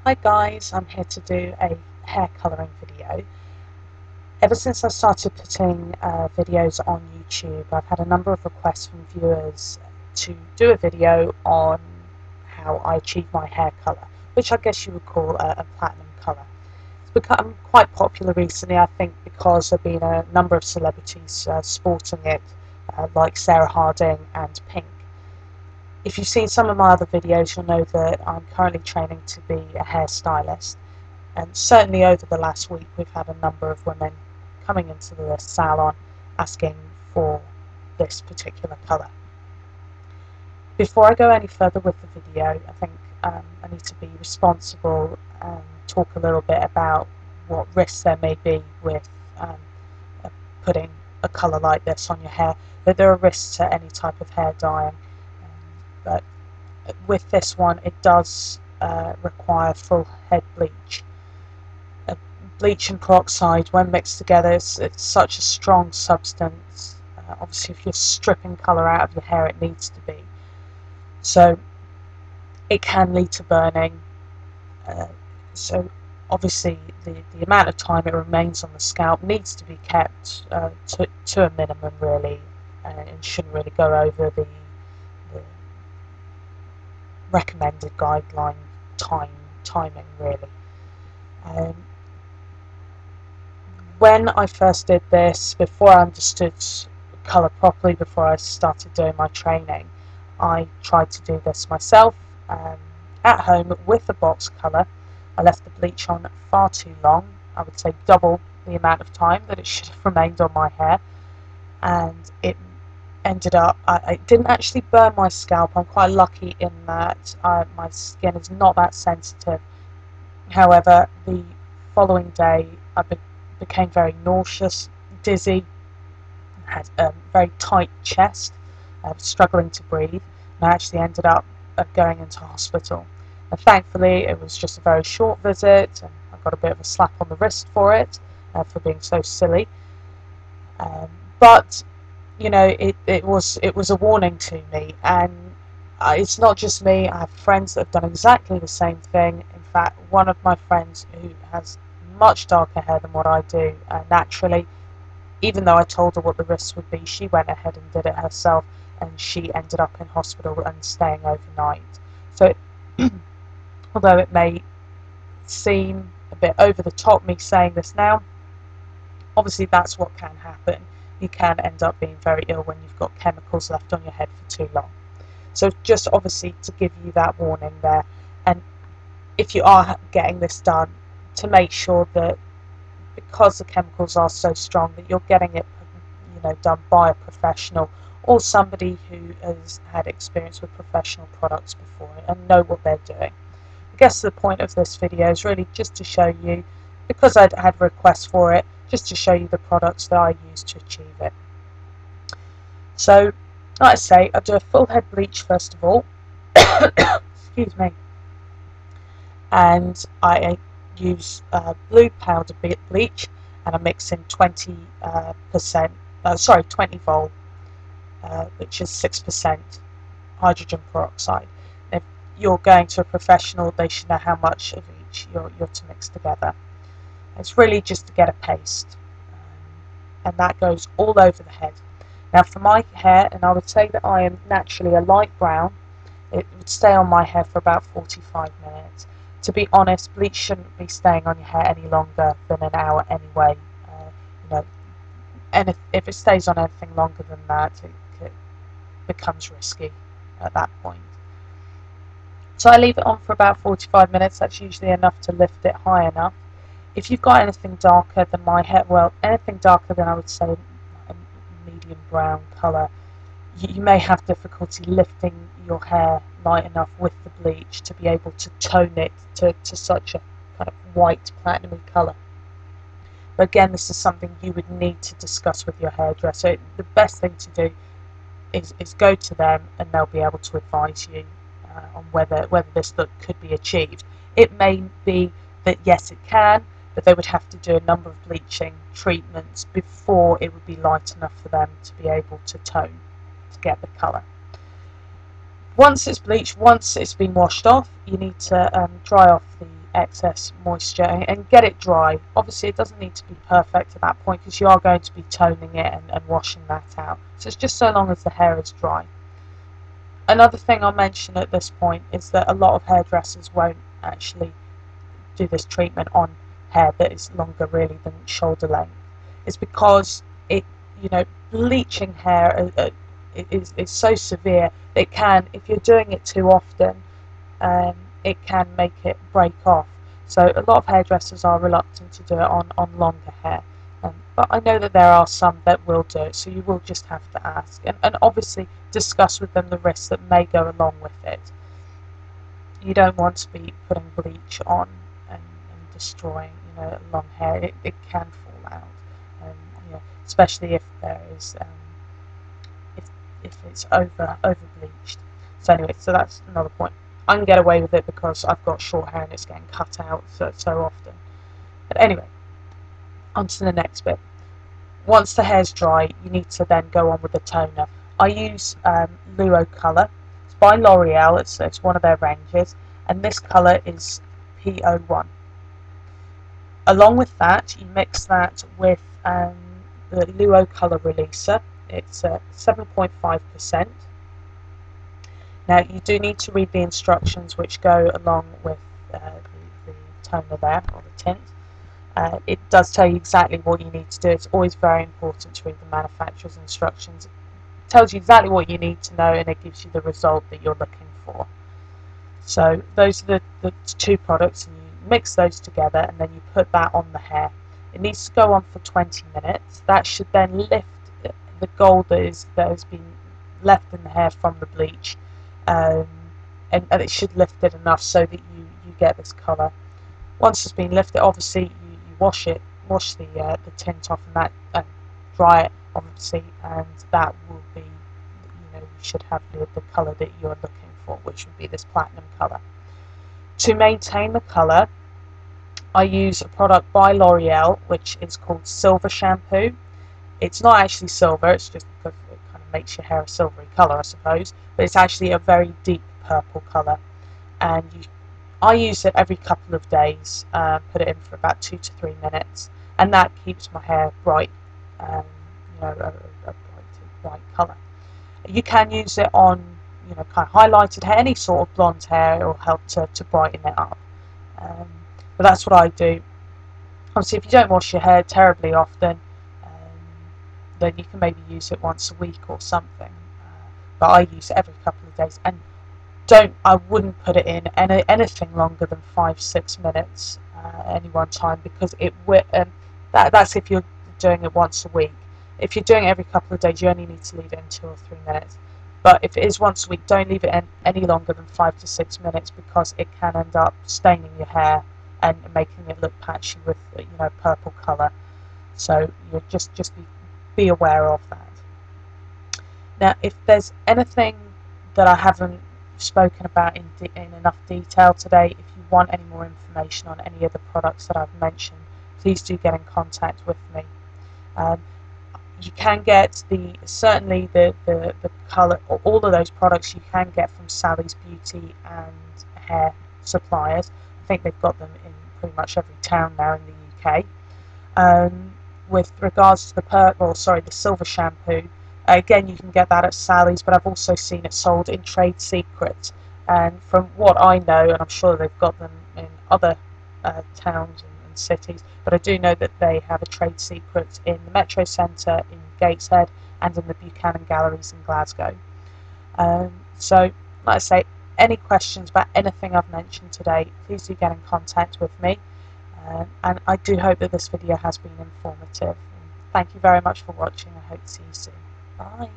Hi guys, I'm here to do a hair colouring video. Ever since I started putting videos on YouTube, I've had a number of requests from viewers to do a video on how I achieve my hair colour, which I guess you would call a platinum colour. It's become quite popular recently, I think, because there have been a number of celebrities sporting it, like Sarah Harding and Pink. If you've seen some of my other videos, you'll know that I'm currently training to be a hairstylist, and certainly over the last week we've had a number of women coming into the salon asking for this particular colour. Before I go any further with the video, I think I need to be responsible and talk a little bit about what risks there may be with putting a colour like this on your hair. That there are risks to any type of hair dyeing. But with this one, it does require full head bleach. Bleach and peroxide, when mixed together, it's such a strong substance. Obviously, if you're stripping colour out of your hair, it needs to be. So it can lead to burning. So obviously, the amount of time it remains on the scalp needs to be kept to a minimum, really, and shouldn't really go over the recommended guideline timing, really. When I first did this, before I understood colour properly, before I started doing my training, I tried to do this myself at home with a box colour. I left the bleach on far too long, I would say double the amount of time that it should have remained on my hair, and it ended up, I didn't actually burn my scalp. I'm quite lucky in that my skin is not that sensitive. However, the following day I became very nauseous, dizzy, had a very tight chest, struggling to breathe, and I actually ended up going into hospital. And thankfully it was just a very short visit, and I got a bit of a slap on the wrist for it, for being so silly. But you know, it was a warning to me, and it's not just me. I have friends that have done exactly the same thing. In fact, one of my friends who has much darker hair than what I do, naturally, even though I told her what the risks would be, she went ahead and did it herself, and she ended up in hospital and staying overnight. So although it may seem a bit over the top me saying this now, obviously that's what can happen. You can end up being very ill when you've got chemicals left on your head for too long. So just obviously to give you that warning there, and if you are getting this done, to make sure that, because the chemicals are so strong, that you're getting it, you know, done by a professional or somebody who has had experience with professional products before and know what they're doing. I guess the point of this video is really just to show you, because I'd had requests for it, just to show you the products that I use to achieve it. So, like I say, I do a full head bleach first of all. Excuse me. And I use blue powder bleach, and I mix in 20 vol, which is 6% hydrogen peroxide. If you're going to a professional, they should know how much of each you're to mix together. It's really just to get a paste, and that goes all over the head. Now for my hair, and I would say that I am naturally a light brown, it would stay on my hair for about 45 minutes. To be honest, bleach shouldn't be staying on your hair any longer than an hour anyway. You know, and if it stays on anything longer than that, it becomes risky at that point. So I leave it on for about 45 minutes. That's usually enough to lift it high enough. If you've got anything darker than my hair, well, anything darker than, I would say, a medium brown colour, you may have difficulty lifting your hair light enough with the bleach to be able to tone it to such a kind of white platinum colour. But again, this is something you would need to discuss with your hairdresser. The best thing to do is go to them, and they'll be able to advise you on whether this look could be achieved. It may be that yes, it can, but they would have to do a number of bleaching treatments before it would be light enough for them to be able to tone, to get the colour. Once it's bleached, once it's been washed off, you need to dry off the excess moisture and get it dry. Obviously it doesn't need to be perfect at that point because you are going to be toning it and washing that out. So it's just so long as the hair is dry. Another thing I'll mention at this point is that a lot of hairdressers won't actually do this treatment on hair that is longer really than shoulder length. It's because bleaching hair is so severe. It can, if you're doing it too often, it can make it break off. So a lot of hairdressers are reluctant to do it on longer hair. But I know that there are some that will do it, so you will just have to ask. And obviously discuss with them the risks that may go along with it. You don't want to be putting bleach on and destroying long hair. It can fall out, especially if there is if it's over bleached. So anyway, so that's another point. I can get away with it because I've got short hair and it's getting cut out so often. But anyway, on to the next bit. Once the hair's dry, you need to then go on with the toner. I use Luo Color. It's by L'Oreal. It's one of their ranges, and this colour is P01. Along with that, you mix that with the Luo Color Releaser. It's 7.5%. Now you do need to read the instructions which go along with the toner there, or the tint. It does tell you exactly what you need to do. It's always very important to read the manufacturer's instructions. It tells you exactly what you need to know, and it gives you the result that you're looking for. So those are the two products, and you mix those together and then you put that on the hair. It needs to go on for 20 minutes. That should then lift the gold that has been left in the hair from the bleach, and it should lift it enough so that you get this colour. Once it's been lifted, obviously you wash the tint off and that dry it obviously, and that will be, you should have the colour that you're looking for, which would be this platinum colour. To maintain the colour, I use a product by L'Oreal which is called Silver Shampoo. It's not actually silver, it's just because it kind of makes your hair a silvery colour, I suppose, but it's actually a very deep purple colour, and I use it every couple of days, put it in for about 2 to 3 minutes, and that keeps my hair bright, a bright colour. You can use it on kind of highlighted hair, any sort of blonde hair. It will help to brighten it up. But that's what I do. Obviously, if you don't wash your hair terribly often, then you can maybe use it once a week or something. But I use it every couple of days, and I wouldn't put it in anything longer than 5-6 minutes any one time, because it will. That's if you're doing it once a week. If you're doing it every couple of days, you only need to leave it in 2 or 3 minutes. But if it is once a week, don't leave it in any longer than 5 to 6 minutes, because it can end up staining your hair and making it look patchy with purple colour. So you just be aware of that. Now, if there's anything that I haven't spoken about in enough detail today, if you want any more information on any of the products that I've mentioned, please do get in contact with me. You can get certainly the colour, all of those products you can get from Sally's Beauty and Hair suppliers. I think they've got them in pretty much every town now in the UK. With regards to the Silver Shampoo, again, you can get that at Sally's, but I've also seen it sold in Trade Secrets. And from what I know, and I'm sure they've got them in other towns and cities, but I do know that they have a Trade Secrets in the Metro Centre in Gateshead and in the Buchanan Galleries in Glasgow. So, like I say, any questions about anything I've mentioned today, please do get in contact with me. And I do hope that this video has been informative. Thank you very much for watching. I hope to see you soon. Bye.